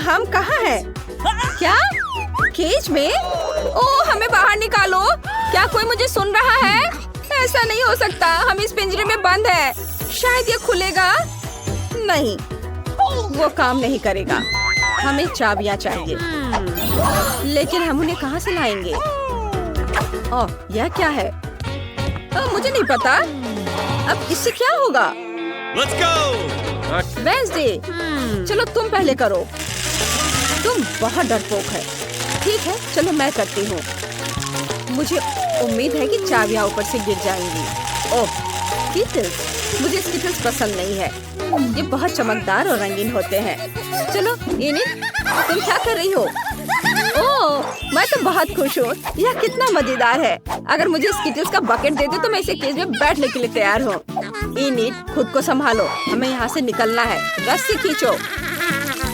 हम कहाँ हैं? क्या केज में? ओह, हमें बाहर निकालो। क्या कोई मुझे सुन रहा है? ऐसा नहीं हो सकता, हम इस पिंजरे में बंद है। शायद ये खुलेगा। नहीं, वो काम नहीं करेगा। हमें चाबियां चाहिए, लेकिन हम उन्हें कहाँ से लाएंगे? ओह, यह क्या है? मुझे नहीं पता। अब इससे क्या होगा? Let's go! वेंसडे, चलो तुम पहले करो। तुम बहुत डरपोक है। ठीक है, चलो मैं करती हूँ। मुझे उम्मीद है कि चाबियां ऊपर से गिर जाएंगी। ओह, स्किटल्स। मुझे स्किटल्स पसंद नहीं है। ये बहुत चमकदार और रंगीन होते हैं। चलो इनिट, तुम क्या कर रही हो? ओह, मैं तो बहुत खुश हूँ। यह कितना मजेदार है। अगर मुझे स्किटल्स का बकेट दे दो तो मैं इसे केज में बैठने के लिए तैयार हूँ। इनिट, खुद को संभालो, हमें यहाँ से निकलना है। रस्सी खींचो।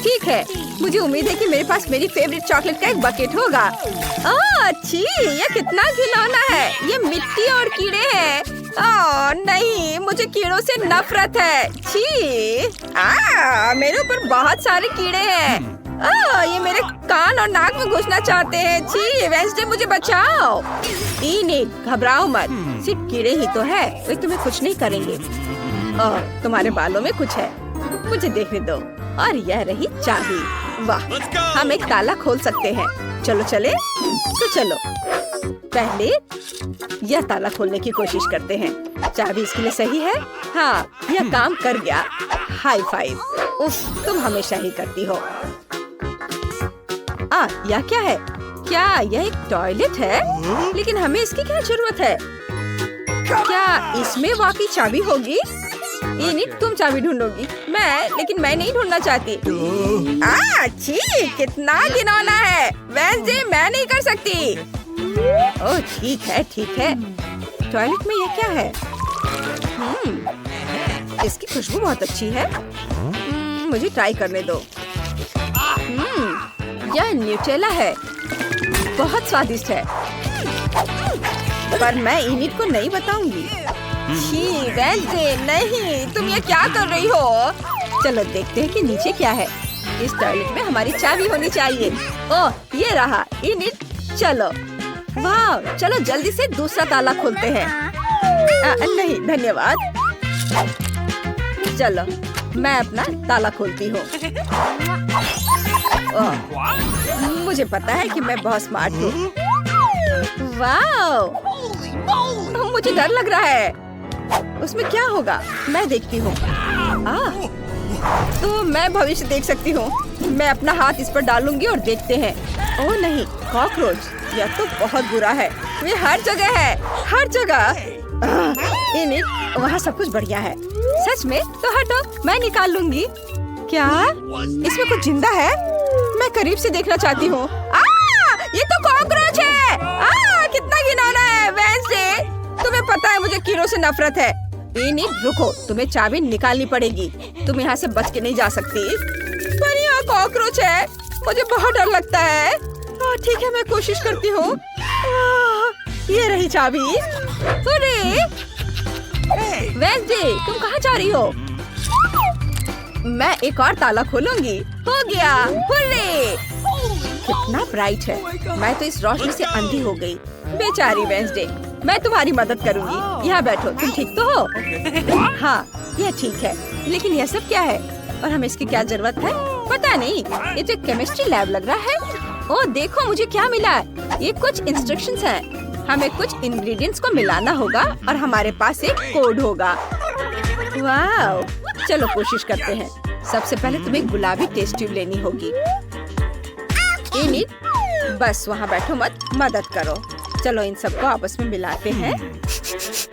ठीक है, मुझे उम्मीद है कि मेरे पास मेरी फेवरेट चॉकलेट का एक बकेट होगा। अच्छी, ये कितना घिनौना है। ये मिट्टी और कीड़े हैं। ओह नहीं, मुझे कीड़ों से नफरत है। छी, मेरे ऊपर बहुत सारे कीड़े हैं। ये मेरे कान और नाक में घुसना चाहते हैं। छी, वेंसडे मुझे बचाओ। इनिट, घबराओ मत, सिर्फ कीड़े ही तो है, वे तुम्हें कुछ नहीं करेंगे। तुम्हारे बालों में कुछ है, मुझे देखने दो। और यह रही चाबी। वाह, हम एक ताला खोल सकते हैं। चलो चले, तो चलो पहले यह ताला खोलने की कोशिश करते हैं। चाबी इसके लिए सही है। हाँ, यह काम कर गया। High five. उफ, तुम हमेशा ही करती हो। यह क्या है? क्या यह एक टॉयलेट है? लेकिन हमें इसकी क्या जरूरत है? क्या इसमें वाकई चाबी होगी? इनिट, तुम चाबी ढूंढोगी, लेकिन मैं नहीं ढूंढना चाहती। छी, कितना घिनौना है। वेंसडे, मैं नहीं कर सकती। ओह ठीक है, ठीक है। टॉयलेट में ये क्या है? इसकी खुशबू बहुत अच्छी है। मुझे ट्राई करने दो। यह न्यूटेला है, बहुत स्वादिष्ट है, पर मैं इनिट को नहीं बताऊंगी। छी, वेंसडे, नहीं, तुम ये क्या कर रही हो? चलो देखते हैं कि नीचे क्या है। इस टॉयलेट में हमारी चाबी होनी चाहिए। ओह, ये रहा। इनिट, चलो। वाह, चलो जल्दी से दूसरा ताला खोलते हैं। नहीं, धन्यवाद। चलो, मैं अपना ताला खोलती हूँ। मुझे पता है कि मैं बहुत स्मार्ट हूँ। वाह, मुझे डर लग रहा है। उसमें क्या होगा? मैं देखती हूँ। तो मैं भविष्य देख सकती हूँ। मैं अपना हाथ इस पर डालूंगी और देखते हैं। ओह नहीं, कॉकरोच। यह तो बहुत बुरा है। ये हर जगह है, हर जगह। इनिट, वहाँ सब कुछ बढ़िया है। सच में? तो हटो, मैं निकाल लूंगी। क्या इसमें कुछ जिंदा है? मैं करीब से देखना चाहती हूँ। ये तो कॉकरोच है। कितना घिनौना है। वेंसडे, तुम्हें पता है मुझे कीड़ों से नफरत है। इनिट, रुको, तुम्हें चाबी निकालनी पड़ेगी। तुम यहाँ से बच के नहीं जा सकती। पर यहाँ कॉकरोच है, मुझे बहुत डर लगता है। ठीक है, मैं कोशिश करती हूँ। ये रही चाबी। अरे वेंसडे, तुम कहाँ जा रही हो? मैं एक और ताला खोलूंगी। हो गया। हुर्रे! कितना ब्राइट है। मैं तो इस रोशनी से अंधी हो गई। बेचारी वेंसडे, मैं तुम्हारी मदद करूंगी। यहाँ बैठो। तुम ठीक तो हो? हाँ, यह ठीक है। लेकिन यह सब क्या है और हमें इसकी क्या जरूरत है? पता नहीं। ये तो केमिस्ट्री लैब लग रहा है। ओह देखो, मुझे क्या मिला है। ये कुछ इंस्ट्रक्शंस हैं। हमें कुछ इंग्रेडिएंट्स को मिलाना होगा और हमारे पास एक कोड होगा। वाह, चलो कोशिश करते हैं। सबसे पहले तुम्हें गुलाबी टेस्ट ट्यूब लेनी होगी। इनिट, बस वहाँ बैठो मत, मदद करो। चलो इन सबको आपस में मिलाते हैं।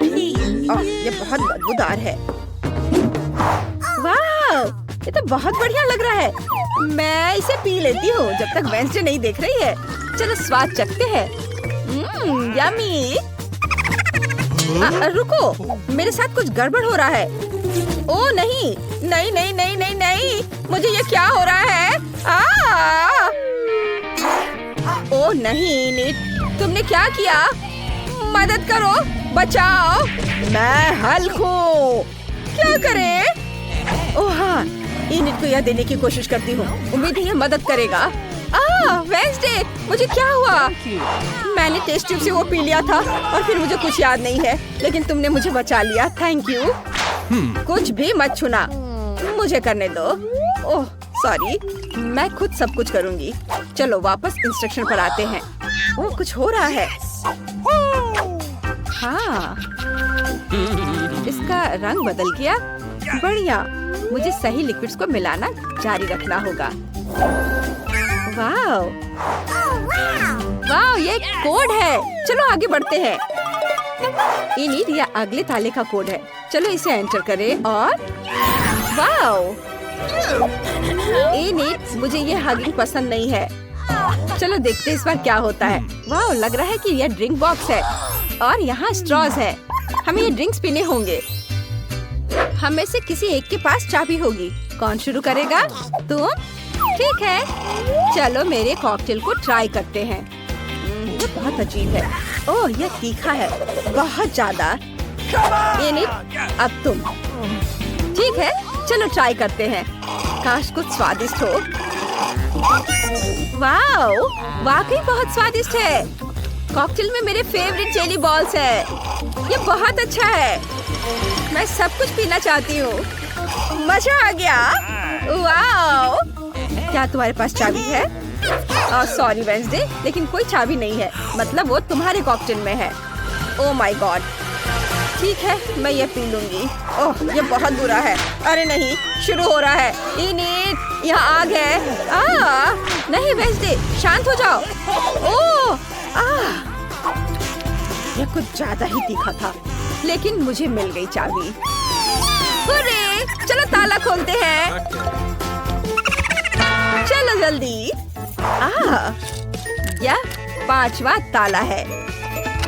ये बहुत बदबूदार है। वाह, ये तो बहुत बढ़िया लग रहा है। मैं इसे पी लेती हूँ जब तक वेंसडे नहीं देख रही है। चलो स्वाद चखते हैं। यम्मी। रुको, मेरे साथ कुछ गड़बड़ हो रहा है। ओह नहीं, नहीं नहीं नहीं नहीं नहीं, मुझे ये क्या हो रहा है? ओह नहीं निट, तुमने क्या किया? मदद करो, बचाओ। मैं हल्क हूँ। क्या करें? ओह हाँ, इनिट को यह देने की कोशिश करती हूँ। उम्मीद है ये मदद करेगा। वेंसडे, मुझे क्या हुआ? मैंने टेस्ट ट्यूब से वो पी लिया था और फिर मुझे कुछ याद नहीं है, लेकिन तुमने मुझे बचा लिया। Thank you. कुछ भी मत छूना, मुझे करने दो। ओह सॉरी, मैं खुद सब कुछ करूँगी। चलो वापस इंस्ट्रक्शन पर आते हैं। ओह कुछ हो रहा है। हाँ, इसका रंग बदल गया। बढ़िया, मुझे सही लिक्विड्स को मिलाना जारी रखना होगा। वाव, वाव, ये कोड है। चलो आगे बढ़ते हैं। इनिट या अगले ताले का कोड है। चलो इसे एंटर करें और वाव, इनिट, मुझे ये हगिंग पसंद नहीं है। चलो देखते हैं इस बार क्या होता है। वाव, लग रहा है कि यह ड्रिंक बॉक्स है और यहाँ स्ट्रॉज है। हमें ये ड्रिंक्स पीने होंगे। हम में से किसी एक के पास चाबी होगी। कौन शुरू करेगा? तुम? ठीक है, चलो मेरे कॉकटेल को ट्राई करते हैं। ये बहुत अजीब है। ओह, यह तीखा है, बहुत ज्यादा। इनिट, अब तुम। ठीक है, चलो ट्राई करते हैं। काश कुछ स्वादिष्ट हो। वाओ, वाकई बहुत स्वादिष्ट है। कॉकटेल में मेरे फेवरेट जेली बॉल्स है। ये बहुत अच्छा है। मैं सब कुछ पीना चाहती हूँ। मजा आ गया। वाओ, क्या तुम्हारे पास चाबी है? सॉरी वेंसडे, लेकिन कोई चाबी नहीं है। मतलब वो तुम्हारे कॉकटेल में है। Oh my God. ठीक है, मैं ये पी लूंगी। ओह, ये बहुत बुरा है। अरे नहीं, शुरू हो रहा है। इनिट, यहाँ आग है। नहीं वेंसडे, शांत हो जाओ। ओह, यह कुछ ज्यादा ही तीखा था, लेकिन मुझे मिल गई चाबी। हुर्रे, चलो ताला खोलते हैं। चलो जल्दी। यह 5वां ताला है।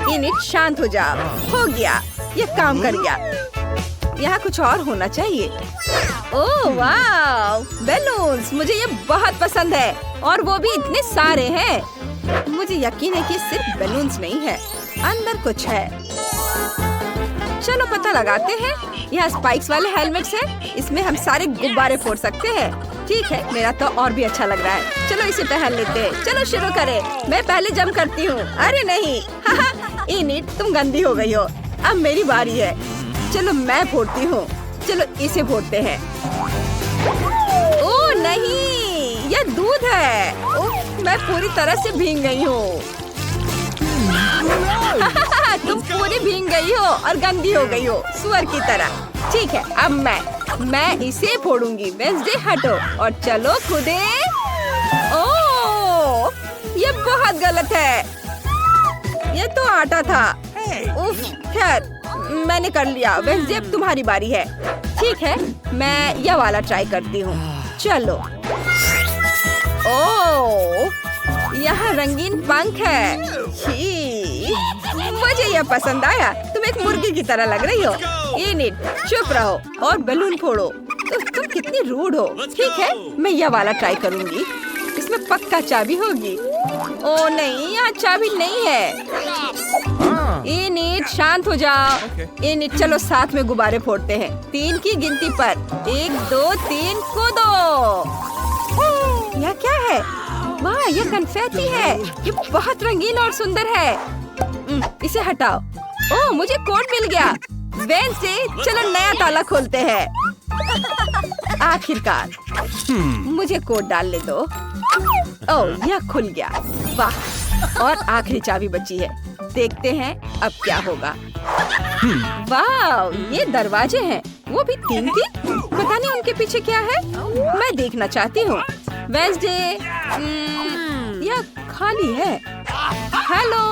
इनिट, शांत हो जाओ। हो गया, ये काम कर गया। यहाँ कुछ और होना चाहिए। ओह वाव, बैलून्स, मुझे ये बहुत पसंद है और वो भी इतने सारे हैं। मुझे यकीन है कि सिर्फ बैलून्स नहीं है, अंदर कुछ है। चलो पता लगाते हैं। यहाँ स्पाइक्स वाले हेलमेट्स हैं। इसमें हम सारे गुब्बारे फोड़ सकते हैं। ठीक है, मेरा तो और भी अच्छा लग रहा है। चलो इसे पहन लेते हैं। चलो शुरू करें। मैं पहले जंप करती हूँ। अरे नहीं। इनिट, तुम गंदी हो गई हो। अब मेरी बारी है। चलो मैं फोड़ती हूँ। चलो इसे फोड़ते हैं। ओह नहीं, यह दूध है। ओह, मैं पूरी तरह से भीग गई हूँ। तुम पूरी भीग गई हो और गंदी हो गई हो, सुअर की तरह। ठीक है, अब मैं इसे फोड़ूंगी। वेंसडे हटो और चलो खुदे। ओह, ये बहुत गलत है। ये तो आटा था। उफ, खैर मैंने कर लिया। वेंसडे, अब तुम्हारी बारी है। ठीक है, मैं यह वाला ट्राई करती हूँ। चलो। ओह, यहाँ रंगीन पंख है। मुझे यह पसंद आया। तुम एक मुर्गी की तरह लग रही हो। इनिट, चुप रहो और बैलून फोड़ो। तुम कितनी रूड हो। ठीक है, मैं यह वाला ट्राई करूंगी। इसमें पक्का चाबी होगी। ओह नहीं, यहाँ चाबी नहीं है। इनिट, शांत हो जाओ। इनिट, चलो साथ में गुब्बारे फोड़ते हैं। 3 की गिनती पर। 1 2 3, कूदो। यह क्या है? वाह, यह कन्फेटी है। ये बहुत रंगीन और सुंदर है। इसे हटाओ। ओह, मुझे कोड मिल गया। वेंसडे, चलो नया ताला खोलते हैं। आखिरकार मुझे कोड डालने दो। ओह, यह खुल गया। वाह, और आखिरी चाबी बची है। देखते हैं अब क्या होगा। वाह, ये दरवाजे हैं। वो भी 3। पता नहीं उनके पीछे क्या है। मैं देखना चाहती हूँ। वेंसडे, यह खाली है। हेलो,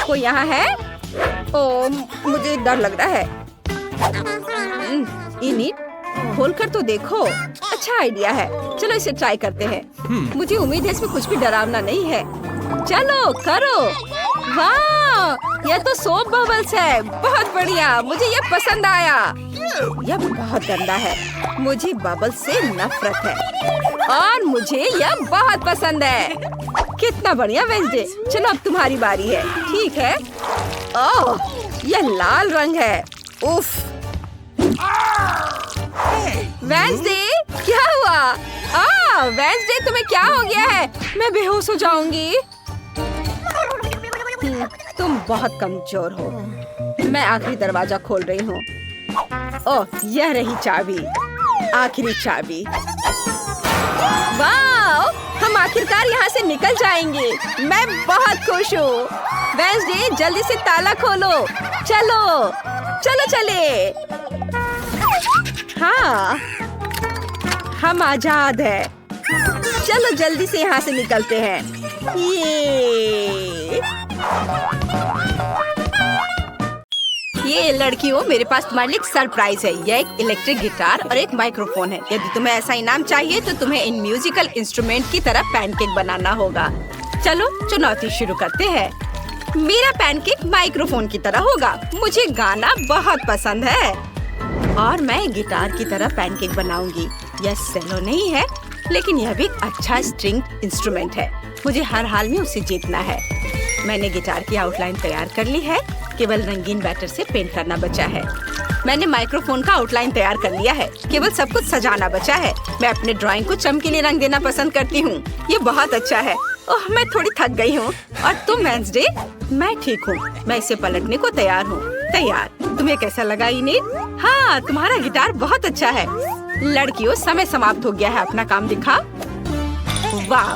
कोई यहाँ है? ओह, मुझे डर लग रहा है। इनिट, खोलकर तो देखो। अच्छा आइडिया है। चलो इसे ट्राई करते हैं। मुझे उम्मीद है इसमें कुछ भी डरावना नहीं है। चलो करो। वाह, यह तो सोप बबल्स है। बहुत बढ़िया, मुझे यह पसंद आया। यह बहुत गंदा है। मुझे बबल्स से नफरत है और मुझे यह बहुत पसंद है। कितना बढ़िया वेंसडे। चलो अब तुम्हारी बारी है। ठीक है। ओह, यह लाल रंग है। उफ, वेंसडे, क्या हुआ? वेंसडे, तुम्हें क्या हो गया है? मैं बेहोश हो जाऊंगी। तुम बहुत कमजोर हो। मैं आखिरी दरवाजा खोल रही हूँ। ओह, यह रही चाबी, आखिरी चाबी। वाह, हम आखिरकार यहाँ से निकल जाएंगे। मैं बहुत खुश हूँ। वेंसडे, जल्दी से ताला खोलो। चलो चलो चले। हाँ, हम आजाद हैं। चलो जल्दी से यहाँ से निकलते हैं। ये लड़कियों, मेरे पास तुम्हारे लिए एक सरप्राइज है। यह एक इलेक्ट्रिक गिटार और एक माइक्रोफोन है। यदि तुम्हें ऐसा इनाम चाहिए तो तुम्हें इन म्यूजिकल इंस्ट्रूमेंट की तरह पैनकेक बनाना होगा। चलो चुनौती शुरू करते हैं। मेरा पैनकेक माइक्रोफोन की तरह होगा। मुझे गाना बहुत पसंद है और मैं गिटार की तरह पैनकेक बनाऊंगी। यह सेलो नहीं है, लेकिन यह भी एक अच्छा स्ट्रिंग इंस्ट्रूमेंट है। मुझे हर हाल में उसे जीतना है। मैंने गिटार की आउटलाइन तैयार कर ली है। केवल रंगीन बैटर से पेंट करना बचा है। मैंने माइक्रोफोन का आउटलाइन तैयार कर लिया है। केवल सब कुछ सजाना बचा है। मैं अपने ड्राइंग को चमकीले रंग देना पसंद करती हूँ। ये बहुत अच्छा है। ओह, मैं थोड़ी थक गई हूँ। और तुम वेंसडे? मैं ठीक हूँ। मैं इसे पलटने को तैयार हूँ। तैयार। तुम्हें कैसा लगा इनिट? हाँ, तुम्हारा गिटार बहुत अच्छा है। लड़कियों, समय समाप्त हो गया है। अपना काम दिखा। वाह,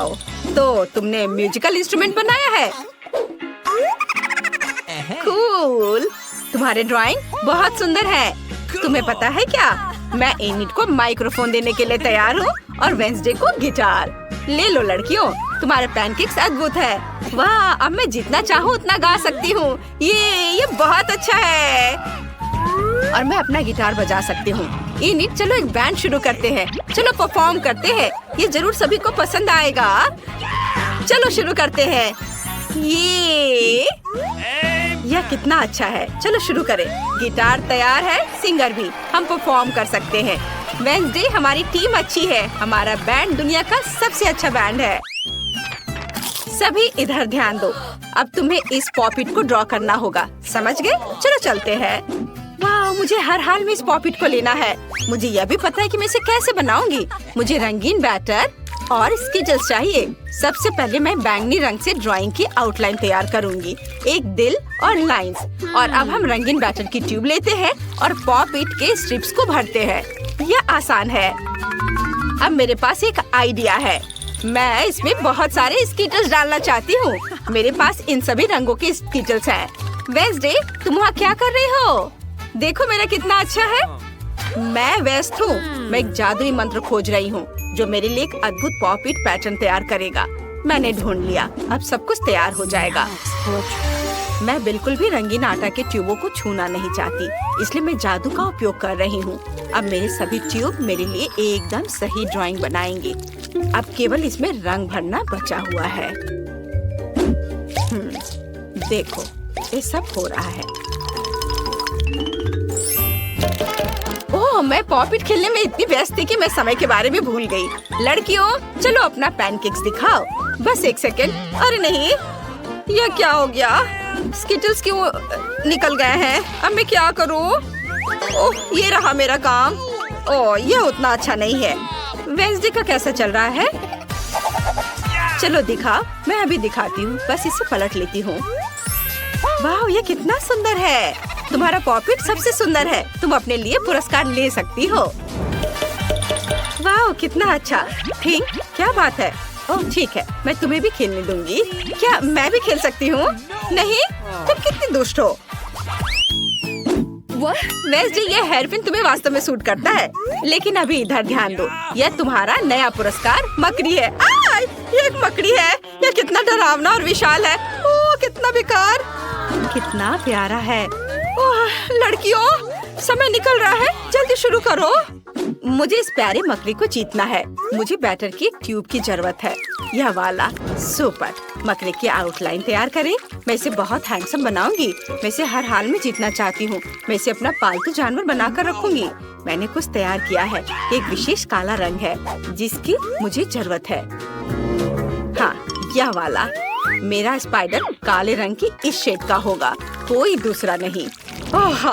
तो तुमने म्यूजिकल इंस्ट्रूमेंट बनाया है। कूल। तुम्हारे ड्राइंग बहुत सुंदर है। तुम्हें पता है क्या, मैं इनिट को माइक्रोफोन देने के लिए तैयार हूँ और वेंसडे को गिटार। ले लो लड़कियों, तुम्हारे पैनकेक्स अद्भुत है। वाह, अब मैं जितना चाहूँ उतना गा सकती हूँ। ये बहुत अच्छा है। और मैं अपना गिटार बजा सकती हूँ। इनिट, चलो एक बैंड शुरू करते हैं। चलो परफॉर्म करते हैं। ये जरूर सभी को पसंद आएगा। चलो शुरू करते हैं। यह कितना अच्छा है। चलो शुरू करें। गिटार तैयार है, सिंगर भी। हम परफॉर्म कर सकते हैं। वेंसडे, हमारी टीम अच्छी है। हमारा बैंड दुनिया का सबसे अच्छा बैंड है। सभी इधर ध्यान दो। अब तुम्हें इस पॉपिट को ड्रॉ करना होगा। समझ गए? चलो चलते हैं। वाह, मुझे हर हाल में इस पॉपिट को लेना है। मुझे यह भी पता है कि मैं इसे कैसे बनाऊंगी। मुझे रंगीन बैटर और स्केचेस चाहिए। सबसे पहले मैं बैंगनी रंग से ड्राइंग की आउटलाइन तैयार करूंगी। एक दिल और लाइंस। और अब हम रंगीन बैटर की ट्यूब लेते हैं और पॉपिट के स्ट्रिप्स को भरते हैं। यह आसान है। अब मेरे पास एक आइडिया है। मैं इसमें बहुत सारे स्कीटर्स डालना चाहती हूँ। मेरे पास इन सभी रंगों के स्कीटर्स हैं। वेंसडे, तुम वहाँ क्या कर रही हो? देखो मेरा कितना अच्छा है। मैं व्यस्त हूँ। मैं एक जादुई मंत्र खोज रही हूँ जो मेरे लिए एक अद्भुत पॉपिट पैटर्न तैयार करेगा। मैंने ढूंढ लिया। अब सब कुछ तैयार हो जाएगा। मैं बिल्कुल भी रंगीन आटा के ट्यूबों को छूना नहीं चाहती, इसलिए मैं जादू का उपयोग कर रही हूँ। अब मेरे सभी ट्यूब मेरे लिए एकदम सही ड्राइंग बनाएंगे। अब केवल इसमें रंग भरना बचा हुआ है। देखो, ये सब हो रहा है। ओह, मैं पॉपिट खेलने में इतनी व्यस्त थी कि मैं समय के बारे में भूल गई। लड़कियों, चलो अपना पैनकेक्स दिखाओ। बस एक सेकेंड। अरे नहीं, यह क्या हो गया? स्किटल्स क्यों निकल गए हैं? अब मैं क्या करूं? ओह, ये रहा मेरा काम। ओह, यह उतना अच्छा नहीं है। वेंसडे का कैसा चल रहा है? चलो दिखा। मैं अभी दिखाती हूँ। बस इसे पलट लेती हूँ। वाह, ये कितना सुंदर है। तुम्हारा पॉपिट सबसे सुंदर है। तुम अपने लिए पुरस्कार ले सकती हो। वाह, कितना अच्छा। थिंक, क्या बात है? ओह ठीक है, मैं तुम्हें भी खेलने दूंगी। क्या मैं भी खेल सकती हूँ? नहीं, तुम कितनी दुष्ट हो। वेंसडे, ये हेयरपिन तुम्हें वास्तव में सूट करता है। लेकिन अभी इधर ध्यान दो। यह तुम्हारा नया पुरस्कार मकड़ी है। ये एक मकड़ी है। यह कितना डरावना और विशाल है। ओह, कितना बेकार। कितना प्यारा है। ओह, लड़कियों, समय निकल रहा है। जल्दी शुरू करो। मुझे इस प्यारे मकड़ी को जीतना है। मुझे बैटर की एक ट्यूब की जरूरत है। यह वाला। सुपर। मकड़ी की आउटलाइन तैयार करें। मैं इसे बहुत हैंडसम बनाऊंगी। मैं इसे हर हाल में जीतना चाहती हूँ। मैं इसे अपना पालतू जानवर बनाकर रखूंगी। मैंने कुछ तैयार किया है। एक विशेष काला रंग है जिसकी मुझे जरूरत है। हाँ, यह वाला। मेरा स्पाइडर काले रंग की इस शेड का होगा, कोई दूसरा नहीं। ओह,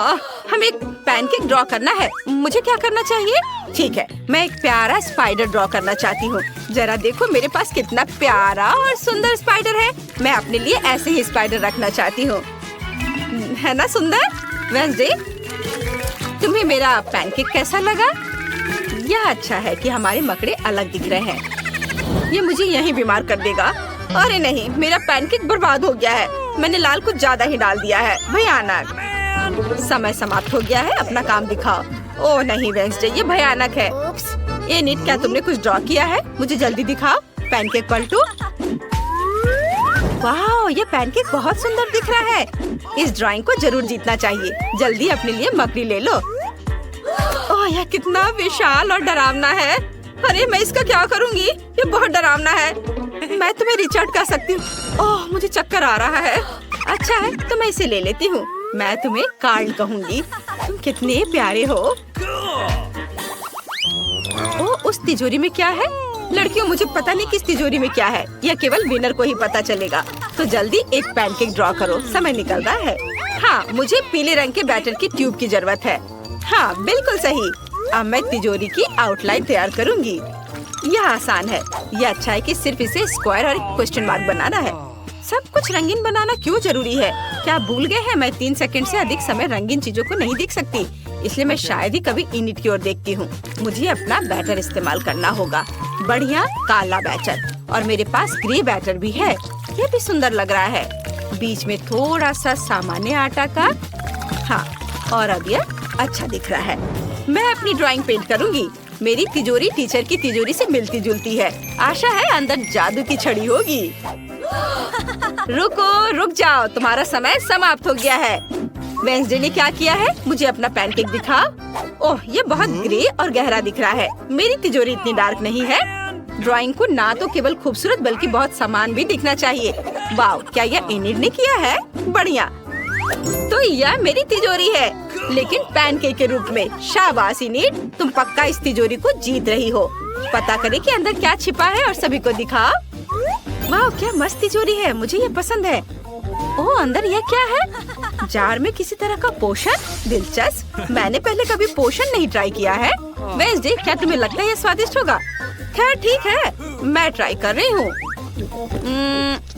हम एक पैनकेक ड्रॉ करना है। मुझे क्या करना चाहिए? ठीक है, मैं एक प्यारा स्पाइडर ड्रॉ करना चाहती हूँ। जरा देखो मेरे पास कितना प्यारा और सुंदर स्पाइडर है। मैं अपने लिए ऐसे ही स्पाइडर रखना चाहती हूँ, है ना सुंदर? वेंसडे, तुम्हें मेरा पैनकेक कैसा लगा? यह अच्छा है कि हमारे मकड़े अलग दिख रहे हैं। ये मुझे यहीं बीमार कर देगा। अरे नहीं, मेरा पैनकेक बर्बाद हो गया है। मैंने लाल कुछ ज्यादा ही डाल दिया है। भयानक। समय समाप्त हो गया है, अपना काम दिखाओ। ओह नहीं वेंसडे, ये भयानक है। एनिट, क्या तुमने कुछ ड्रॉ किया है? मुझे जल्दी दिखाओ। पैनकेक पलटू। वाह, ये पैनकेक बहुत सुंदर दिख रहा है। इस ड्राइंग को जरूर जीतना चाहिए। जल्दी अपने लिए मकड़ी ले लो। ओह, यह कितना विशाल और डरावना है। अरे मैं इसका क्या करूंगी? ये बहुत डरावना है। मैं तुम्हें रिचर्ड कह सकती हूँ। ओह, मुझे चक्कर आ रहा है। अच्छा है, तो मैं इसे ले लेती हूँ। मैं तुम्हें कार्ल कहूंगी। तुम कितने प्यारे हो। ओह, उस तिजोरी में क्या है? लड़कियों, मुझे पता नहीं किस तिजोरी में क्या है। यह केवल विनर को ही पता चलेगा। तो जल्दी एक पैनकेक ड्रॉ करो, समय निकल रहा है। हाँ, मुझे पीले रंग के बैटर की ट्यूब की जरूरत है। हाँ, बिल्कुल सही। अब मैं तिजोरी की आउटलाइन तैयार करूंगी। यह आसान है। यह अच्छा है कि सिर्फ इसे स्क्वायर और एक क्वेश्चन मार्क बनाना है। सब कुछ रंगीन बनाना क्यों जरूरी है? क्या आप भूल गए हैं मैं 3 सेकंड से अधिक समय रंगीन चीजों को नहीं देख सकती। इसलिए मैं शायद ही कभी इनिट की ओर देखती हूँ। मुझे अपना बैटर इस्तेमाल करना होगा। बढ़िया काला बैटर, और मेरे पास ग्रे बैटर भी है। यह भी सुंदर लग रहा है। बीच में थोड़ा सा सामान्य आटा का। हाँ, और अब यह अच्छा दिख रहा है। मैं अपनी ड्राइंग पेंट करूंगी। मेरी तिजोरी टीचर की तिजोरी से मिलती जुलती है। आशा है अंदर जादू की छड़ी होगी। रुक जाओ, तुम्हारा समय समाप्त हो गया है। वेंसडे ने क्या किया है? मुझे अपना पैनकेक दिखाओ। ओह, ये बहुत ग्रे और गहरा दिख रहा है। मेरी तिजोरी इतनी डार्क नहीं है। ड्राइंग को ना तो केवल खूबसूरत बल्कि बहुत समान भी दिखना चाहिए। वाह, क्या यह इनिट ने किया है? बढ़िया। तो यह मेरी तिजोरी है, लेकिन पैनकेक के रूप में। शाबाश इनिट, तुम पक्का इस तिजोरी को जीत रही हो। पता करें कि अंदर क्या छिपा है और सभी को दिखाओ। वाह, क्या मस्त तिजोरी है। मुझे ये पसंद है। ओह, अंदर यह क्या है? जार में किसी तरह का पोषण। दिलचस्प। मैंने पहले कभी पोषण नहीं ट्राई किया है। वेंसडे, क्या तुम्हें लगता है ये स्वादिष्ट होगा? खैर ठीक है, मैं ट्राई कर रही हूँ।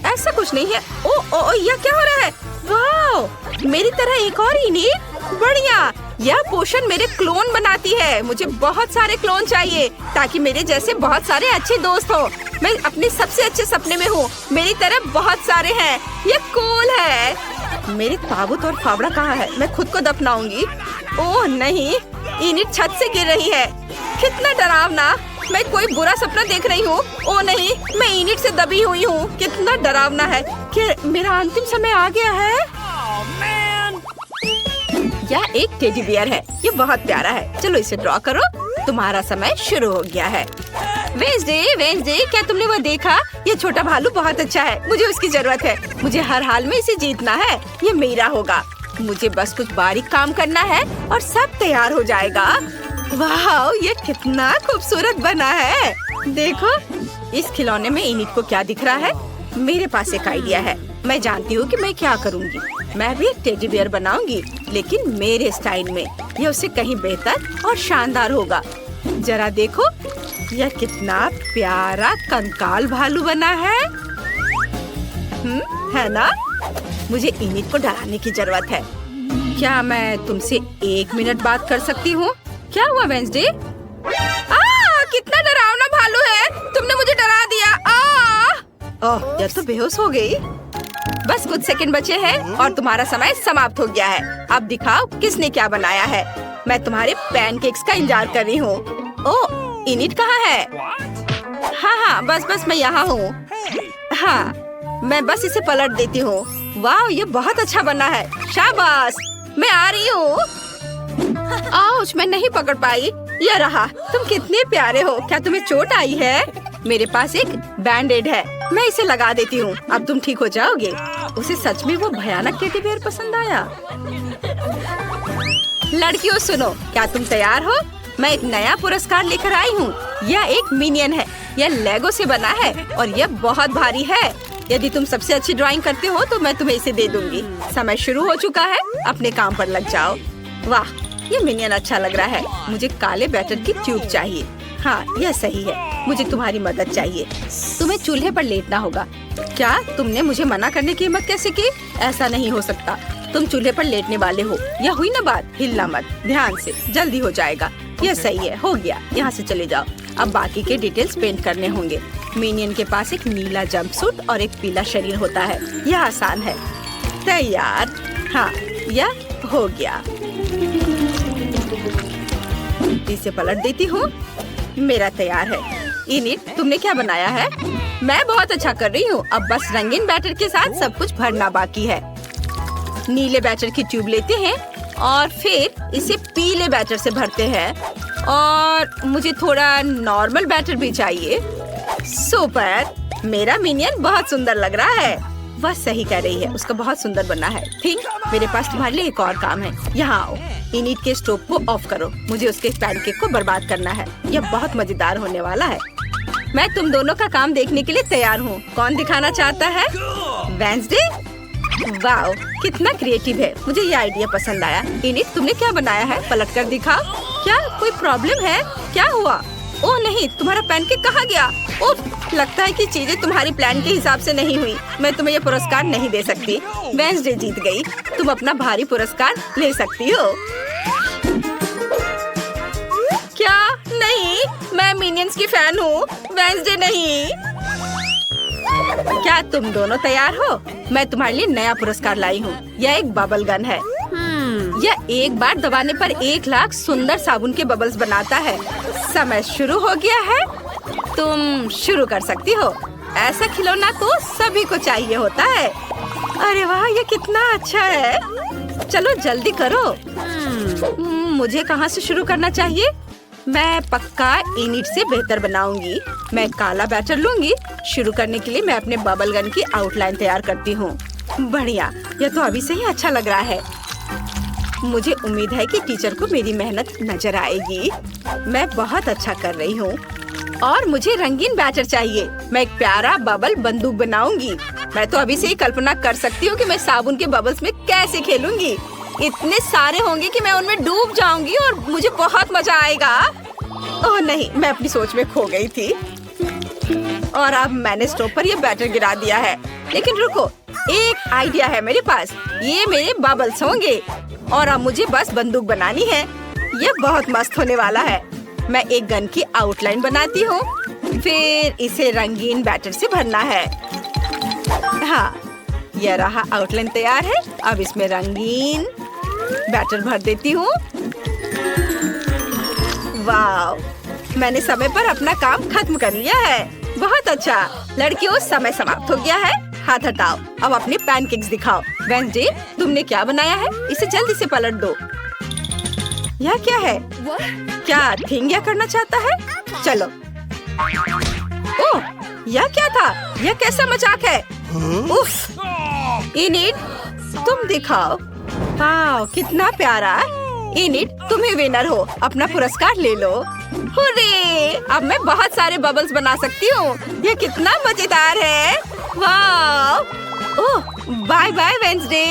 ऐसा कुछ नहीं है। ओ, यह क्या हो रहा है? वाह, मेरी तरह एक और इनिट। बढ़िया। यह पोषण मेरे क्लोन बनाती है। मुझे बहुत सारे क्लोन चाहिए ताकि मेरे जैसे बहुत सारे अच्छे दोस्त हो। मैं अपने सबसे अच्छे सपने में हूँ। मेरी तरह बहुत सारे हैं। ये कूल है। मेरे ताबूत और फावड़ा कहाँ है? मैं खुद को दफनाऊंगी। ओह नहीं, इनिट छत से गिर रही है। कितना डरावना। मैं कोई बुरा सपना देख रही हूँ। ओह नहीं, मैं इनिट से दबी हुई हूँ। कितना डरावना है। क्या मेरा अंतिम समय आ गया है? यह एक टेडी बियर है। ये बहुत प्यारा है। चलो इसे ड्रॉ करो। तुम्हारा समय शुरू हो गया है। वेंसडे, क्या तुमने वो देखा? ये छोटा भालू बहुत अच्छा है। मुझे उसकी जरूरत है। मुझे हर हाल में इसे जीतना है। ये मेरा होगा। मुझे बस कुछ बारीक काम करना है और सब तैयार हो जाएगा। वाह, ये कितना खूबसूरत बना है। देखो, इस खिलौने में इनिट को क्या दिख रहा है? मेरे पास एक आइडिया है। मैं जानती हूँ कि मैं क्या करूँगी। मैं भी एक टेडी बियर बनाऊंगी, लेकिन मेरे स्टाइल में। यह उससे कहीं बेहतर और शानदार होगा। जरा देखो, यह कितना प्यारा कंकाल भालू बना है। है ना? मुझे इनिट को डराने की जरूरत है। क्या मैं तुमसे 1 मिनट बात कर सकती हूँ? क्या हुआ वेंसडे? कितना डरावना भालू है। तुमने मुझे डरा दिया। ओह, यह तो बेहोश हो गई। बस कुछ सेकंड बचे हैं और तुम्हारा समय समाप्त हो गया है। अब दिखाओ किसने क्या बनाया है। मैं तुम्हारे पैनकेक्स का इंतजार कर रही हूँ। ओह, इनिट कहाँ है? हाँ, बस मैं यहाँ हूँ। हाँ, मैं बस इसे पलट देती हूँ। वाह, ये बहुत अच्छा बना है। शाबाश, मैं आ रही हूँ। आउच, मैं नहीं पकड़ पाई। ये रहा। तुम कितने प्यारे हो। क्या तुम्हें चोट आई है? मेरे पास एक बैंडेड है। मैं इसे लगा देती हूँ। अब तुम ठीक हो जाओगे। उसे सच में वो भयानक टेडी बियर पसंद आया। लड़कियों सुनो, क्या तुम तैयार हो? मैं एक नया पुरस्कार लेकर आई हूँ। यह एक मिनियन है। यह लेगो से बना है और यह बहुत भारी है। यदि तुम सबसे अच्छी ड्राइंग करते हो तो मैं तुम्हें इसे दे दूंगी। समय शुरू हो चुका है। अपने काम पर लग जाओ। वाह, ये मिनियन अच्छा लग रहा है। मुझे काले बैटर की ट्यूब चाहिए। हाँ, यह सही है। मुझे तुम्हारी मदद चाहिए। तुम्हें चूल्हे पर लेटना होगा। क्या तुमने मुझे मना करने की हिम्मत कैसे की? ऐसा नहीं हो सकता। तुम चूल्हे पर लेटने वाले हो। यह हुई ना बात। हिलना मत, ध्यान से, जल्दी हो जाएगा। यह सही है, हो गया। यहाँ से चले जाओ। अब बाकी के डिटेल्स पेंट करने होंगे। मिनियन के पास एक नीला जंपसूट और एक पीला शरीर होता है। यह आसान है। तैयार। हाँ, यह हो गया। इसे पलट देती हूँ। मेरा तैयार है। इनिट, तुमने क्या बनाया है? मैं बहुत अच्छा कर रही हूँ। अब बस रंगीन बैटर के साथ सब कुछ भरना बाकी है। नीले बैटर की ट्यूब लेते हैं और फिर इसे पीले बैटर से भरते हैं। और मुझे थोड़ा नॉर्मल बैटर भी चाहिए। सुपर! मेरा मिनियन बहुत सुंदर लग रहा है। वह सही कह रही है, उसका बहुत सुंदर बना है। ठीक, मेरे पास तुम्हारे लिए एक और काम है। यहाँ आओ। इनिट के स्टोव को ऑफ करो। मुझे उसके पैनकेक को बर्बाद करना है। यह बहुत मजेदार होने वाला है। मैं तुम दोनों का काम देखने के लिए तैयार हूँ। कौन दिखाना चाहता है? वेंसडे? वाओ, कितना क्रिएटिव है। मुझे ये आइडिया पसंद आया। इनिट, तुमने क्या बनाया है? पलट कर दिखाओ। क्या कोई प्रॉब्लम है? क्या हुआ? ओह नहीं, तुम्हारा पैनकेक कहाँ गया? उफ, लगता है कि चीजें तुम्हारी प्लान के हिसाब से नहीं हुई। मैं तुम्हें ये पुरस्कार नहीं दे सकती। वेंसडे जीत गई। तुम अपना भारी पुरस्कार ले सकती हो। क्या? नहीं, मैं मिनियंस की फैन हूँ, वेंसडे नहीं। क्या तुम दोनों तैयार हो? मैं तुम्हारे लिए नया पुरस्कार लाई हूँ। यह एक बबल गन है। यह एक बार दबाने पर 1,00,000 सुंदर साबुन के बबल्स बनाता है। समय शुरू हो गया है। तुम शुरू कर सकती हो। ऐसा खिलौना तो सभी को चाहिए होता है। अरे वाह, ये कितना अच्छा है। चलो जल्दी करो। मुझे कहाँ से शुरू करना चाहिए? मैं पक्का इनिट से बेहतर बनाऊंगी। मैं काला बैटर लूंगी। शुरू करने के लिए मैं अपने बबल गन की आउटलाइन तैयार करती हूँ। बढ़िया, यह तो अभी से ही अच्छा लग रहा है। मुझे उम्मीद है कि टीचर को मेरी मेहनत नजर आएगी। मैं बहुत अच्छा कर रही हूँ। और मुझे रंगीन बैटर चाहिए। मैं एक प्यारा बबल बंदूक बनाऊंगी। मैं तो अभी से ही कल्पना कर सकती हूँ कि मैं साबुन के बबल्स में कैसे खेलूंगी। इतने सारे होंगे कि मैं उनमें डूब जाऊंगी और मुझे बहुत मजा आएगा। ओह नहीं, मैं अपनी सोच में खो गई थी। और अब मैंने स्टोव पर ये बैटर गिरा दिया है। लेकिन रुको, एक आइडिया है मेरे पास। ये मेरे बबल्स होंगे और अब मुझे बस बंदूक बनानी है। ये बहुत मस्त होने वाला है। मैं एक गन की आउटलाइन बनाती हूँ। फिर इसे रंगीन बैटर से भरना है। हाँ, यह रहा आउटलाइन तैयार है। अब इसमें रंगीन बैटर भर देती हूँ। वाव, मैंने समय पर अपना काम खत्म कर लिया है। बहुत अच्छा। लड़कियों, समय समाप्त हो गया है। हाथ हटाओ। अब अपने पैनकेक्स दिखाओ। वेंसडे, तुमने क्या बनाया है? इसे जल्दी से पलट दो। यह क्या है? क्या थिंग करना चाहता है? चलो। ओह, यह क्या था? यह कैसा मजाक है? उफ! इनिट, तुम दिखाओ। वाह, कितना प्यारा। इनिट, तुम ही विनर हो। अपना पुरस्कार ले लो। हुर्रे! अब मैं बहुत सारे बबल्स बना सकती हूँ। यह कितना मजेदार है। वाह! ओह, बाय बाय वेंसडे।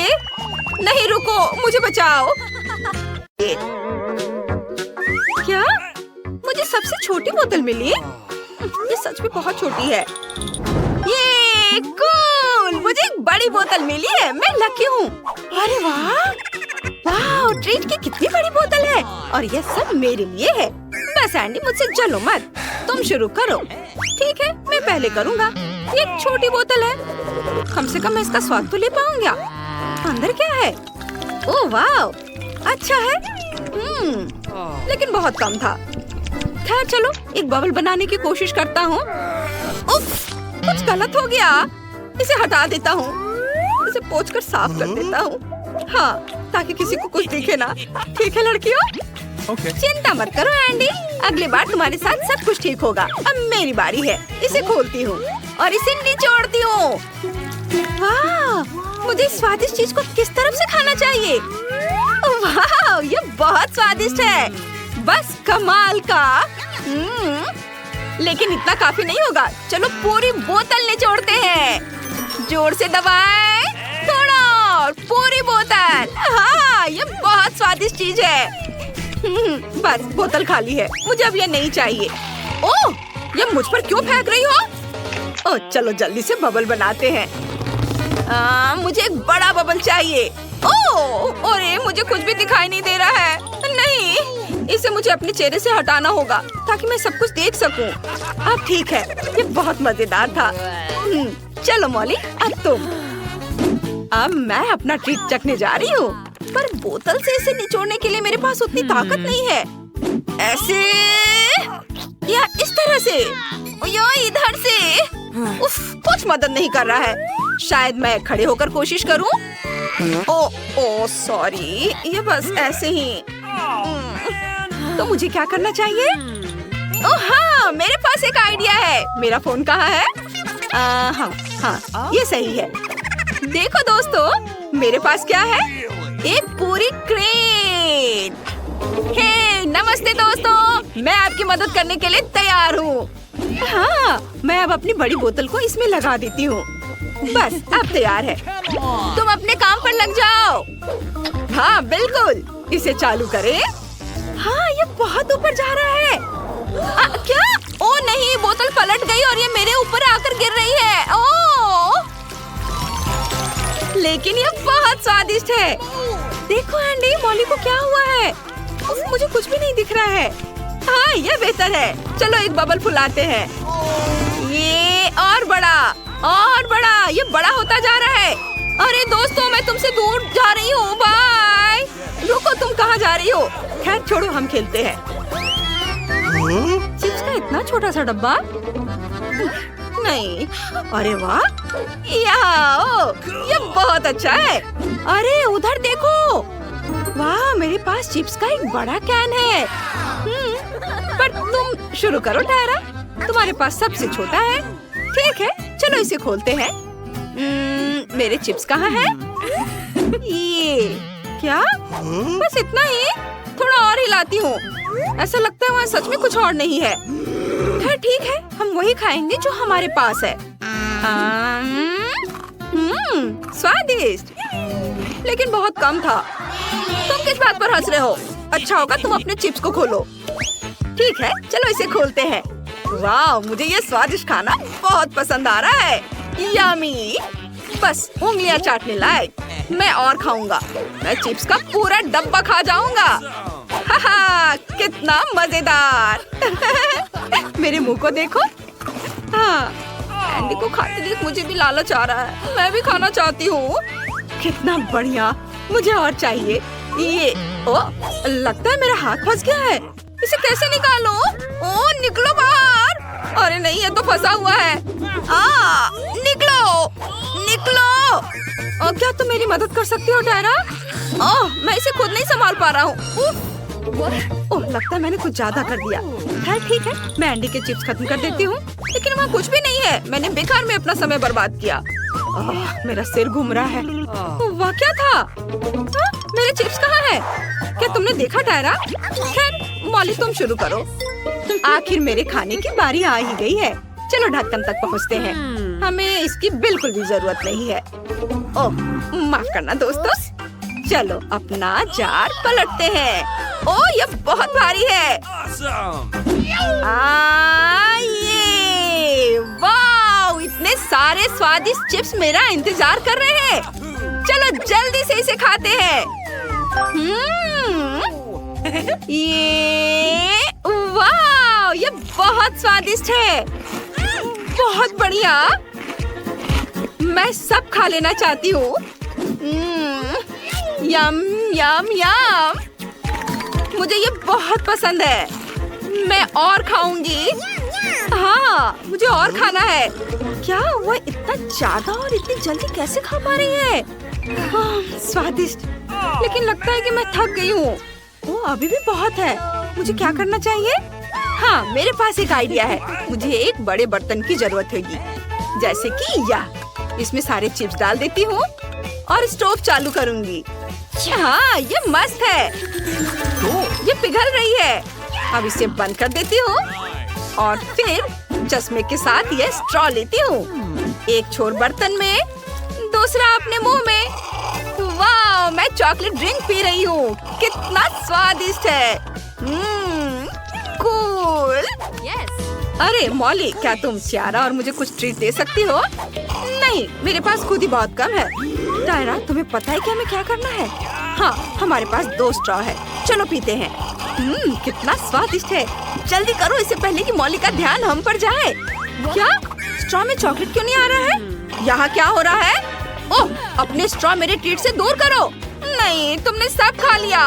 नहीं, रुको, मुझे बचाओ। क्या? मुझे सबसे छोटी बोतल मिली? ये सच में बहुत छोटी है। ये कूल! मुझे एक बड़ी बोतल मिली है। मैं लकी हूँ। अरे वाह! वाह, ट्रीट की कितनी बड़ी बोतल है। और यह सब मेरे लिए है। बस एंडी, मुझसे जलो मत। तुम शुरू करो। ठीक है, मैं पहले करूँगा। ये एक छोटी बोतल है। कम से कम मैं इसका स्वाद तो ले पाऊंगा। अंदर क्या है? ओह वाह, अच्छा है। लेकिन बहुत कम था। खैर चलो, एक बबल बनाने की कोशिश करता हूँ। उफ, कुछ गलत हो गया। इसे हटा देता हूँ। इसे पोंछकर साफ कर देता हूँ। हाँ, ताकि किसी को कुछ दिखे ना। ठीक है लड़कियों? चिंता मत करो एंडी, अगली बार तुम्हारे साथ सब कुछ ठीक होगा। अब मेरी बारी है। इसे खोलती हूँ और इसे निचोड़ती हूँ। वाह, मुझे इस स्वादिष्ट चीज को किस तरफ से खाना चाहिए? वाह, ये बहुत स्वादिष्ट है। बस कमाल का। लेकिन इतना काफी नहीं होगा। चलो पूरी बोतल निचोड़ते हैं। जोर से दबाएं। थोड़ा और, पूरी बोतल। हाँ, ये बहुत स्वादिष्ट चीज है। बस बोतल खाली है, मुझे अब ये नहीं चाहिए। ओह, ये मुझ पर क्यों फेंक रही हो? ओह, चलो जल्दी से बबल बनाते हैं। मुझे एक बड़ा बबल चाहिए। ओह, अरे मुझे कुछ भी दिखाई नहीं दे रहा है। नहीं, इसे मुझे अपने चेहरे से हटाना होगा ताकि मैं सब कुछ देख सकूं। अब ठीक है, ये बहुत मजेदार था। चलो मॉली, अब तुम। अब मैं अपना ट्रीट चखने जा रही हूँ, पर बोतल से इसे निचोड़ने के लिए मेरे पास उतनी ताकत नहीं है। ऐसे या इस तरह से या इधर से। उफ, कुछ मदद नहीं कर रहा है। शायद मैं खड़े होकर कोशिश करूं। ओ सॉरी, ये बस ऐसे ही। तो मुझे क्या करना चाहिए? ओह हाँ, मेरे पास एक आइडिया है। मेरा फोन कहाँ है? हाँ, ये सही है। देखो दोस्तों, मेरे पास क्या है? एक पूरी क्रेन। हे नमस्ते दोस्तों, मैं आपकी मदद करने के लिए तैयार हूँ। हाँ, मैं अब अपनी बड़ी बोतल को इसमें लगा देती हूँ। बस अब तैयार है। तुम अपने काम पर लग जाओ। हाँ बिल्कुल, इसे चालू करें। हाँ, ये बहुत ऊपर जा रहा है। क्या? ओ नहीं, बोतल पलट गई और ये मेरे ऊपर आकर गिर रही है। ओह! लेकिन ये बहुत स्वादिष्ट है। देखो एंडी, मॉली को क्या हुआ है? मुझे कुछ भी नहीं दिख रहा है। हाँ, ये बेहतर है। चलो एक बबल फुलाते हैं। ये और बड़ा, और बड़ा, ये बड़ा होता जा रहा है। अरे दोस्तों, मैं तुमसे दूर जा रही हूँ। बाय। रुको, तुम कहाँ जा रही हो? खैर छोड़ो, हम खेलते हैं। चिप्स का इतना छोटा सा डब्बा? नहीं। अरे वाह, ये बहुत अच्छा है। अरे उधर देखो। वाह, मेरे पास चिप्स का एक बड़ा कैन है। पर तुम शुरू करो टायरा, तुम्हारे पास सबसे छोटा है। ठीक है, चलो इसे खोलते हैं। मेरे चिप्स कहाँ हैं? ये क्या? बस इतना ही? थोड़ा और हिलाती हूँ। ऐसा लगता है वहाँ सच में कुछ और नहीं है। खैर ठीक है, हम वही खाएंगे जो हमारे पास है। स्वादिष्ट, लेकिन बहुत कम था। तुम किस बात पर हंस रहे हो? अच्छा होगा तुम अपने चिप्स को खोलो। ठीक है, चलो इसे खोलते हैं। वाह, मुझे ये स्वादिष्ट खाना बहुत पसंद आ रहा है। यम्मी, बस उंगलियां चाटने लायक। मैं और खाऊंगा। मैं चिप्स का पूरा डब्बा खा जाऊंगा। हाहा, कितना मजेदार। मेरे मुंह को देखो। हाँ, एंडी को खाते देख मुझे भी लालच आ रहा है। मैं भी खाना चाहती हूँ। कितना बढ़िया, मुझे और चाहिए। ये लगता है मेरा हाथ फंस गया है। इसे कैसे निकालूं? ओह, निकलो बाहर। अरे नहीं, ये तो फंसा हुआ है। निकलो, निकलो। क्या तुम मेरी मदद कर सकती हो टायरा? मैं इसे खुद नहीं संभाल पा रहा हूँ। ओह, लगता है मैंने कुछ ज्यादा कर दिया। खैर ठीक है, मैं एंडी के चिप्स खत्म कर देती हूँ। लेकिन वहाँ कुछ भी नहीं है। मैंने बेकार में अपना समय बर्बाद किया। मेरा सिर घूम रहा है। वाह, क्या था? मेरे चिप्स कहाँ है? क्या तुमने देखा टायरा? खैर मॉली, तुम शुरू करो। आखिर मेरे खाने की बारी आ ही गई है। चलो ढक्कन तक पहुँचते हैं। हमें इसकी बिल्कुल भी जरूरत नहीं है। ओह, माफ करना दोस्तों। चलो अपना जार पलटते हैं। ओह, ये बहुत भारी है। ये वाह, इतने सारे स्वादिष्ट चिप्स मेरा इंतजार कर रहे हैं। चलो जल्दी से इसे खाते हैं। ये वाह, ये बहुत स्वादिष्ट है। बहुत बढ़िया, मैं सब खा लेना चाहती हूँ। यम यम यम, मुझे ये बहुत पसंद है। मैं और खाऊंगी। हाँ, मुझे और खाना है। क्या वो इतना ज्यादा और इतनी जल्दी कैसे खा पा रही है? स्वादिष्ट, लेकिन लगता है कि मैं थक गई हूँ। वो अभी भी बहुत है। मुझे क्या करना चाहिए? हाँ, मेरे पास एक आइडिया है। मुझे एक बड़े बर्तन की जरूरत होगी, जैसे कि यह। इसमें सारे चिप्स डाल देती हूँ और स्टोव चालू करूँगी। हाँ, ये मस्त है। ये पिघल रही है। अब इसे बंद कर देती हूँ और फिर चश्मे के साथ ये स्ट्रॉ लेती हूँ। एक छोर बर्तन में, दूसरा अपने मुंह में। वाह, मैं चॉकलेट ड्रिंक पी रही हूँ। कितना स्वादिष्ट है। कूल। अरे मॉली, क्या तुम सियारा और मुझे कुछ ट्रीट दे सकती हो? नहीं, मेरे पास खुद ही बहुत कम है। टायरा, तुम्हें पता है कि हमें क्या करना है? हाँ, हमारे पास 2 स्ट्रॉ है। चलो पीते हैं। कितना स्वादिष्ट है। जल्दी करो इससे पहले कि मॉली का ध्यान हम पर जाए। क्या? स्ट्रॉ में चॉकलेट क्यों नहीं आ रहा है? यहाँ क्या हो रहा है? ओह, अपने स्ट्रॉ मेरे ट्रीट से दूर करो। नहीं, तुमने सब खा लिया।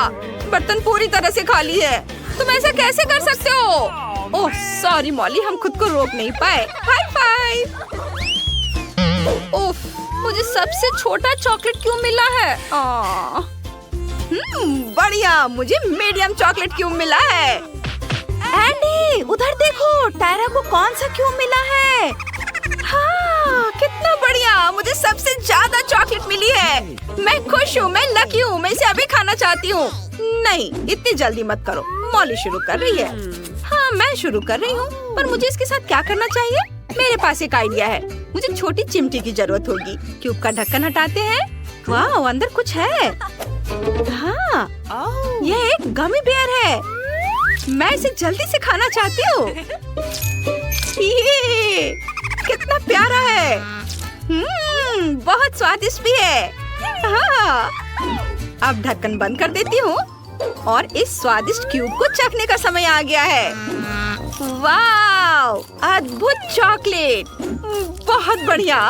बर्तन पूरी तरह से खाली है। तुम ऐसा कैसे कर सकते हो? ओह सॉरी मॉली, हम खुद को रोक नहीं पाए। High five. ओह, मुझे सबसे छोटा चॉकलेट क्यों मिला है? बढ़िया, मुझे मीडियम चॉकलेट क्यों मिला है? एंडी, उधर देखो, टायरा को कौन सा क्यों मिला है? हाँ, कितना बढ़िया, मुझे सबसे ज्यादा चॉकलेट मिली है। मैं खुश हूँ, मैं लकी हूँ, मैं इसे अभी खाना चाहती हूँ। नहीं, इतनी जल्दी मत करो, मॉली शुरू कर रही है। हाँ, मैं शुरू कर रही हूँ, पर मुझे इसके साथ क्या करना चाहिए? मेरे पास एक आइडिया है। मुझे छोटी चिमटी की जरूरत होगी। क्यूब का ढक्कन हटाते हैं। वाह, अंदर कुछ है। हाँ, ये एक गमी बेयर है। मैं इसे जल्दी से खाना चाहती हूँ। ये कितना प्यारा है। बहुत स्वादिष्ट भी है। हाँ, अब ढक्कन बंद कर देती हूँ और इस स्वादिष्ट क्यूब को चखने का समय आ गया है। वाव, अद्भुत चॉकलेट, बहुत बढ़िया।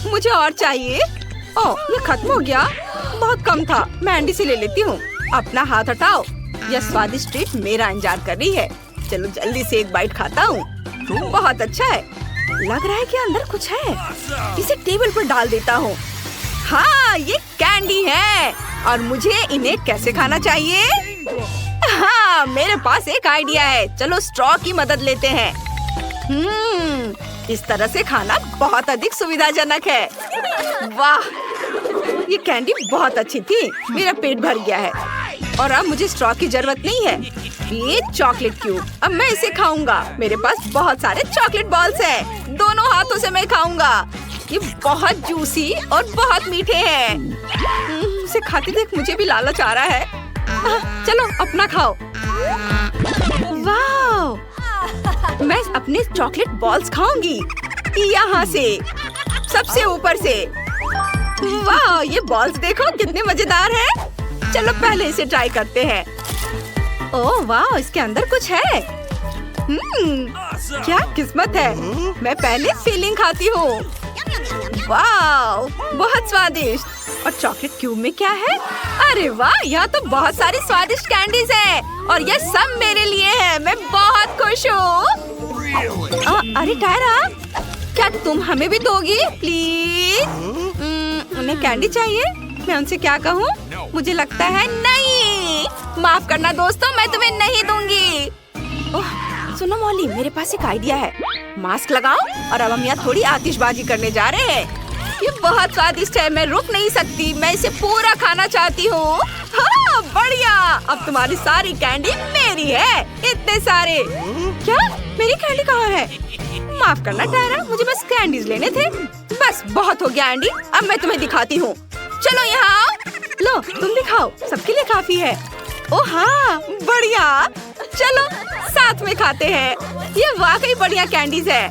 मुझे और चाहिए। ओह, ये खत्म हो गया। बहुत कम था। मैं एंडी से ले लेती हूँ। अपना हाथ हटाओ। यह स्वादिष्ट ट्रीट मेरा इंतजार कर रही है। चलो जल्दी से एक बाइट खाता हूँ। बहुत अच्छा है। लग रहा है कि अंदर कुछ है। इसे टेबल पर डाल देता हूँ। हाँ, ये कैंडी है और मुझे इन्हें कैसे खाना चाहिए? हाँ, मेरे पास एक आइडिया है। चलो स्ट्रॉ की मदद लेते हैं। इस तरह से खाना बहुत अधिक सुविधाजनक है। वाह, ये कैंडी बहुत अच्छी थी। मेरा पेट भर गया है और अब मुझे स्ट्रॉ की जरूरत नहीं है। ये चॉकलेट क्यूब, अब मैं इसे खाऊंगा। मेरे पास बहुत सारे चॉकलेट बॉल्स हैं। दोनों हाथों से मैं खाऊंगा। ये बहुत जूसी और बहुत मीठे हैं। इसे खाते देख मुझे भी लालच आ रहा है। चलो अपना खाओ। वाह, मैं अपने चॉकलेट बॉल्स खाऊंगी। यहाँ से, सबसे ऊपर से। वाह, ये बॉल्स देखो कितने मजेदार हैं। चलो पहले इसे ट्राई करते हैं। ओह वाह, इसके अंदर कुछ है। क्या किस्मत है। मैं पहले फीलिंग खाती हूँ। वाह, बहुत स्वादिष्ट। और चॉकलेट क्यूब में क्या है? अरे वाह, यहाँ तो बहुत सारी स्वादिष्ट कैंडीज हैं और ये सब मेरे लिए है। मैं बहुत खुश हूँ। अरे टायरा, क्या तुम हमें भी दोगी प्लीज? उन्हें कैंडी चाहिए। मैं उनसे क्या कहूँ? मुझे लगता है नहीं। माफ करना दोस्तों, मैं तुम्हें नहीं दूंगी। ओह, सुनो मॉली, मेरे पास एक आइडिया है। मास्क लगाओ और अब हम यहाँ थोड़ी आतिशबाजी करने जा रहे हैं। ये बहुत स्वादिष्ट है, मैं रुक नहीं सकती। मैं इसे पूरा खाना चाहती हूँ। हाँ, बढ़िया। अब तुम्हारी सारी कैंडी मेरी है। इतने सारे। क्या? मेरी कैंडी कहाँ है? माफ करना टायरा, मुझे बस कैंडीज लेने थे। बस बहुत हो गया एंडी, अब मैं तुम्हें दिखाती हूँ। चलो यहाँ आओ। लो, तुम दिखाओ, सबके लिए काफी है। ओह हाँ, बढ़िया। चलो साथ में खाते हैं। ये वाकई बढ़िया कैंडीज है।